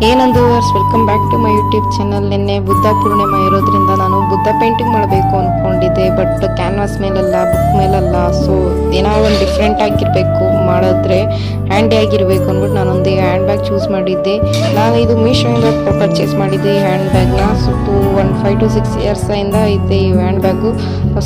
ಏನಂದು welcome back to my YouTube channel. ನಿನ್ನೆ ಬುದ್ಧ ಪೂರ್ಣಿಮೆ ಇರೋದ್ರಿಂದ ನಾನು ಬುದ್ಧ ಪೇಂಟಿಂಗ್ ಮಾಡಬೇಕು ಅಂದ್ಕೊಂಡಿದ್ದೆ, ಬಟ್ ಕ್ಯಾನ್ವಾಸ್ ಮೇಲಲ್ಲ, ಬುಕ್ ಮೇಲಲ್ಲ. ಸೊ ಏನೋ ಒಂದು ಡಿಫ್ರೆಂಟ್ ಆಗಿರಬೇಕು, ಮಾಡಿದ್ರೆ ಹ್ಯಾಂಡಿ ಆಗಿರಬೇಕು ಅಂದ್ಬಿಟ್ಟು ನಾನೊಂದು ಹ್ಯಾಂಡ್ ಬ್ಯಾಗ್ ಚೂಸ್ ಮಾಡಿದ್ದೆ. ನಾನು ಇದು ಮೀಶೋಯಿಂದ ಪರ್ಚೇಸ್ ಮಾಡಿದ್ದೆ ಈ ಹ್ಯಾಂಡ್ ಬ್ಯಾಗ್ನ. ಸುಟ್ಟು 5 to 6 years ಇಂದ ಇದೆ ಈ ಹ್ಯಾಂಡ್ ಬ್ಯಾಗು.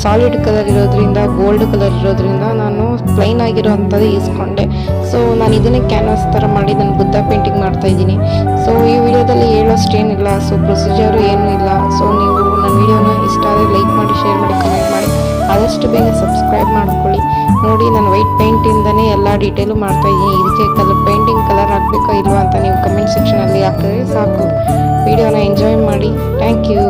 ಸಾಲಿಡ್ ಕಲರ್ ಇರೋದ್ರಿಂದ, ಗೋಲ್ಡ್ ಕಲರ್ ಇರೋದ್ರಿಂದ ನಾನು ಪ್ಲೈನ್ ಆಗಿರೋವಂಥದ್ದು ಈಸ್ಕೊಂಡೆ. ಸೊ ನಾನು ಇದನ್ನೇ ಕ್ಯಾನ್ವಾಸ್ ಥರ ಮಾಡಿ ನಾನು ಬುದ್ಧ ಪೇಂಟಿಂಗ್ ಮಾಡ್ತಾ ಇದ್ದೀನಿ. ಸೊ ಈ ವಿಡಿಯೋದಲ್ಲಿ ಹೇಳೋಷ್ಟೇನಿಲ್ಲ, ಸೊ ಪ್ರೊಸೀಜರು ಏನೂ ಇಲ್ಲ. ಸೊ ನೀವು ನನ್ನ ವಿಡಿಯೋನ ಇಷ್ಟ ಆದರೆ ಲೈಕ್ ಮಾಡಿ, ಶೇರ್ ಮಾಡಿ, ಕಮೆಂಟ್ ಮಾಡಿ, ಆದಷ್ಟು ಬೇಗ ಸಬ್ಸ್ಕ್ರೈಬ್ ಮಾಡ್ಕೊಳ್ಳಿ. ನೋಡಿ, ನಾನು ವೈಟ್ ಪೇಂಟಿಂದನೇ ಎಲ್ಲ ಡೀಟೇಲು ಮಾಡ್ತಾ ಇದ್ದೀನಿ. ಇದಕ್ಕೆ ಪೇಂಟಿಂಗ್ ಕಲರ್ ಹಾಕಬೇಕೋ ಇಲ್ವಾ ಅಂತ ನೀವು ಕಮೆಂಟ್ ಸೆಕ್ಷನಲ್ಲಿ ಹಾಕಿದ್ರೆ ಸಾಕು. ವಿಡಿಯೋನ ಎಂಜಾಯ್ ಮಾಡಿ. Thank you.